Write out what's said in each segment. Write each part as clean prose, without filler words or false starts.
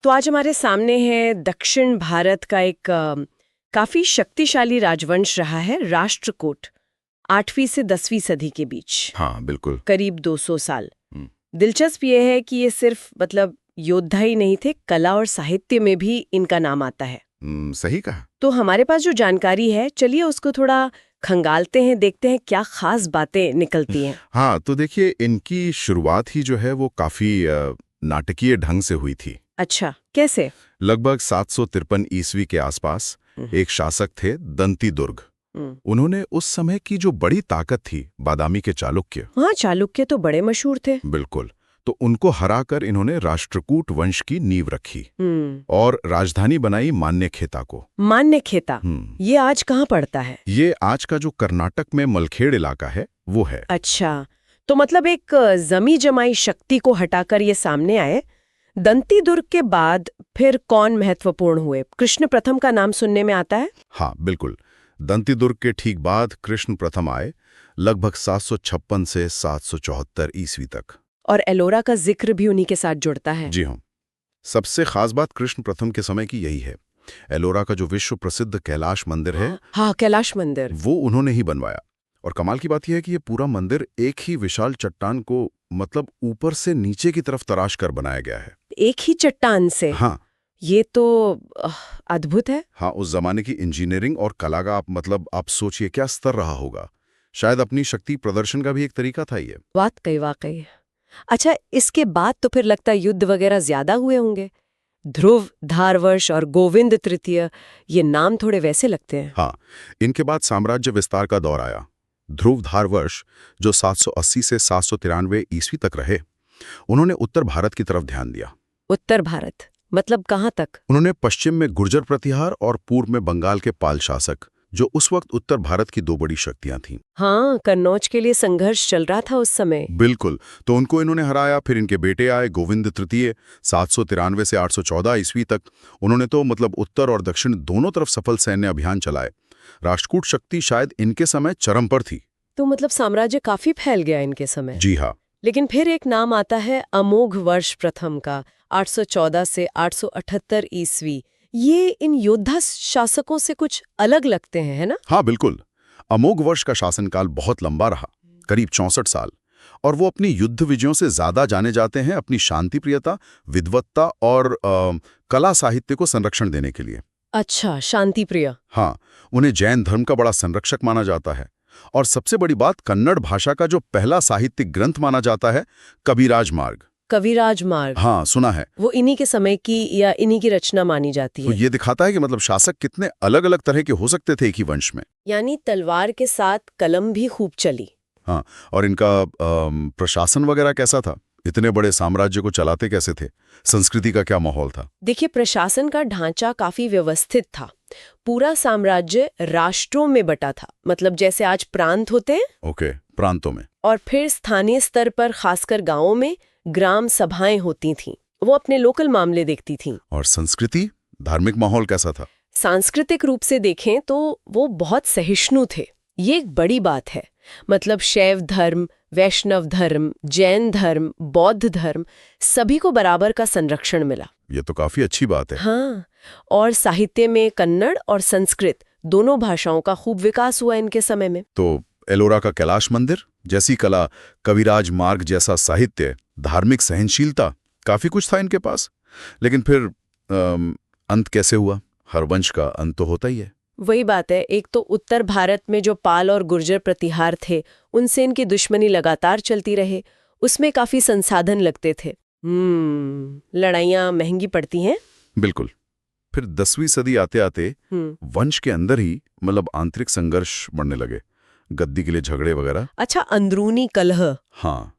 तो आज हमारे सामने है दक्षिण भारत का एक काफी शक्तिशाली राजवंश रहा है राष्ट्रकूट। 8वीं से 10वीं सदी के बीच। हाँ बिल्कुल। करीब 200 साल। दिलचस्प ये है कि ये सिर्फ योद्धा ही नहीं थे, कला और साहित्य में भी इनका नाम आता है। सही कहा। तो हमारे पास जो जानकारी है, चलिए उसको थोड़ा खंगालते हैं, देखते हैं क्या खास बातें निकलती हैं। हाँ तो देखिए, इनकी शुरुआत ही जो है वो काफी नाटकीय ढंग से हुई थी। अच्छा, कैसे? लगभग 753 ईस्वी के आसपास एक शासक थे दंती दुर्ग। उन्होंने उस समय की जो बड़ी ताकत थी बादामी के चालुक्य। हाँ, चालुक्य तो बड़े मशहूर थे। बिल्कुल। तो उनको हराकर इन्होंने राष्ट्रकूट वंश की नींव रखी और राजधानी बनाई मान्यखेता को। मान्यखेता, ये आज कहाँ पड़ता है? ये आज का जो कर्नाटक में मलखेड़ इलाका है वो है। अच्छा, तो एक जमी जमाई शक्ति को हटाकर ये सामने आए। दंती दुर्ग के बाद फिर कौन महत्वपूर्ण हुए? कृष्ण प्रथम का नाम सुनने में आता है। हाँ बिल्कुल। दंती दुर्ग के ठीक बाद कृष्ण प्रथम आए, लगभग 756 से 774 ईस्वी तक। और एलोरा का जिक्र भी उन्हीं के साथ जुड़ता है। जी हाँ। सबसे खास बात कृष्ण प्रथम के समय की यही है। एलोरा का जो विश्व प्रसिद्ध कैलाश मंदिर है, हाँ, कैलाश मंदिर, वो उन्होंने ही बनवाया। और कमाल की बात यह है कि ये पूरा मंदिर एक ही विशाल चट्टान को ऊपर से नीचे की तरफ तराश कर बनाया गया है। एक ही चट्टान से? हाँ। ये तो अद्भुत है। हाँ, उस जमाने की इंजीनियरिंग और कला का आप सोचिए क्या स्तर रहा होगा। शायद अपनी शक्ति प्रदर्शन का भी एक तरीका था ये। वाकई। अच्छा, इसके बाद तो फिर लगता है युद्ध वगैरह ज्यादा हुए होंगे। ध्रुव, धारवर्ष और गोविंद तृतीय, ये नाम थोड़े वैसे लगते हैं। हाँ, इनके बाद साम्राज्य विस्तार का दौर आया। ध्रुव धारवर्ष जो 780 से 793 ईस्वी तक रहे, उन्होंने उत्तर भारत की तरफ ध्यान दिया। उत्तर भारत कहाँ तक? उन्होंने पश्चिम में गुर्जर प्रतिहार और पूर्व में बंगाल के पाल शासक, जो उस वक्त उत्तर भारत की दो बड़ी शक्तियां थीं। हाँ, कन्नौज के लिए संघर्ष चल रहा था उस समय। बिल्कुल। तो उनको इन्होंने हराया। फिर इनके बेटे आए गोविंद तृतीय, 793 से 814 ईस्वी तक। उन्होंने तो उत्तर और दक्षिण दोनों तरफ सफल सैन्य अभियान चलाए। राष्ट्रकूट शक्ति शायद इनके समय चरम पर थी। तो साम्राज्य काफी फैल गया इनके समय। जी हाँ। लेकिन फिर एक नाम आता है अमोघ वर्ष प्रथम का, 814 से 878 ईस्वी। ये इन योद्धा शासकों से कुछ अलग लगते हैं, है ना? हाँ बिल्कुल। अमोघ वर्ष का शासनकाल बहुत लंबा रहा, करीब 64 साल। और वो अपनी युद्ध विजयों से ज्यादा जाने जाते हैं अपनी शांति प्रियता, विद्वत्ता और कला साहित्य को संरक्षण देने के लिए। अच्छा, शांति प्रिय। हाँ, उन्हें जैन धर्म का बड़ा संरक्षक माना जाता है। और सबसे बड़ी बात, कन्नड़ भाषा का जो पहला साहित्यिक ग्रंथ माना जाता है, कविराज मार्ग। कविराज मार्ग, हाँ सुना है। वो इन्हीं के समय की या इन्हीं की रचना मानी जाती है। तो ये दिखाता है कि शासक कितने अलग अलग तरह के हो सकते थे एक ही वंश में। यानी तलवार के साथ कलम भी खूब चली। हाँ, और इनका प्रशासन वगैरह कैसा था? इतने बड़े साम्राज्य को चलाते कैसे थे? संस्कृति का क्या माहौल था? देखिए, प्रशासन का ढांचा काफी व्यवस्थित था। पूरा साम्राज्य राष्ट्रों में बटा था, जैसे आज प्रांत होते हैं। ओके, प्रांतों में। और फिर स्थानीय स्तर पर, खासकर गांवों में ग्राम सभाएं होती थीं। वो अपने लोकल मामले देखती थीं। और संस्कृति, धार्मिक माहौल कैसा था? सांस्कृतिक रूप से देखें तो वो बहुत सहिष्णु थे। ये एक बड़ी बात है। शैव धर्म, वैष्णव धर्म, जैन धर्म, बौद्ध धर्म, सभी को बराबर का संरक्षण मिला। ये तो काफी अच्छी बात है। हाँ, और साहित्य में कन्नड़ और संस्कृत दोनों भाषाओं का खूब विकास हुआ इनके समय में। तो एलोरा का कैलाश मंदिर जैसी कला, कविराज मार्ग जैसा साहित्य, धार्मिक सहनशीलता, काफी कुछ था इनके पास। लेकिन फिर अंत कैसे हुआ? हर वंश का अंत तो होता ही है। वही बात है। एक तो उत्तर भारत में जो पाल और गुर्जर प्रतिहार थे, उनसे इनकी दुश्मनी लगातार चलती रहे। उसमें काफी संसाधन लगते थे। लड़ाइयाँ महंगी पड़ती हैं। बिल्कुल। फिर 10वीं सदी आते आते वंश के अंदर ही आंतरिक संघर्ष बढ़ने लगे, गद्दी के लिए झगड़े वगैरह। अच्छा, अंदरूनी कलह। हाँ,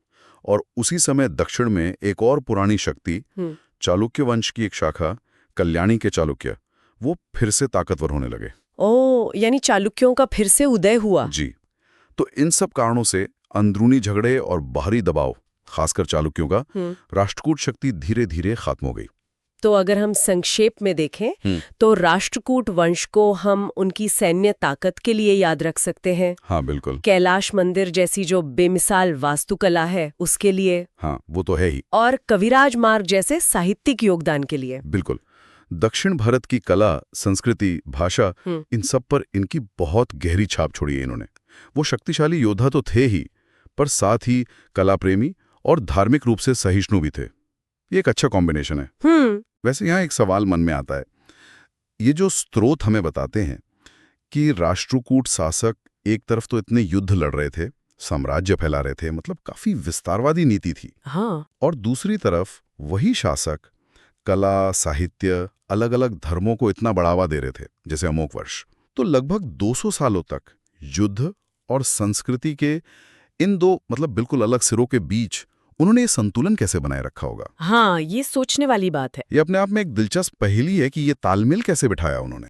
और उसी समय दक्षिण में एक और पुरानी शक्ति, चालुक्य वंश की एक शाखा, कल्याणी के चालुक्य, वो फिर से ताकतवर होने लगे। ओह, यानी चालुक्यों का फिर से उदय हुआ। जी। तो इन सब कारणों से अंदरूनी झगड़े और बाहरी दबाव, खासकर चालुक्यों का, राष्ट्रकूट शक्ति धीरे धीरे खत्म हो गई। तो अगर हम संक्षेप में देखें तो राष्ट्रकूट वंश को हम उनकी सैन्य ताकत के लिए याद रख सकते हैं। हाँ बिल्कुल। कैलाश मंदिर जैसी जो बेमिसाल वास्तुकला है उसके लिए। हाँ वो तो है ही। और कविराज मार्ग जैसे साहित्यिक योगदान के लिए। बिल्कुल। दक्षिण भारत की कला, संस्कृति, भाषा, इन सब पर इनकी बहुत गहरी छाप छोड़ी है इन्होंने। वो शक्तिशाली योद्धा तो थे ही, पर साथ ही कला प्रेमी और धार्मिक रूप से सहिष्णु भी थे। ये एक अच्छा कॉम्बिनेशन है। वैसे यहाँ एक सवाल मन में आता है। ये जो स्रोत हमें बताते हैं कि राष्ट्रकूट शासक एक तरफ तो इतने युद्ध लड़ रहे थे, साम्राज्य फैला रहे थे, मतलब काफी विस्तारवादी नीति थी। हाँ। और दूसरी तरफ वही शासक कला, साहित्य, अलग अलग धर्मों को इतना बढ़ावा दे रहे थे, जैसे अमोघवर्ष। तो लगभग 200 सालों तक युद्ध और संस्कृति के इन दो मतलब बिल्कुल अलग सिरों के बीच उन्होंने ये संतुलन कैसे बनाए रखा होगा? हाँ, ये सोचने वाली बात है। ये अपने आप में एक दिलचस्प पहेली है कि ये तालमेल कैसे बिठाया उन्होंने।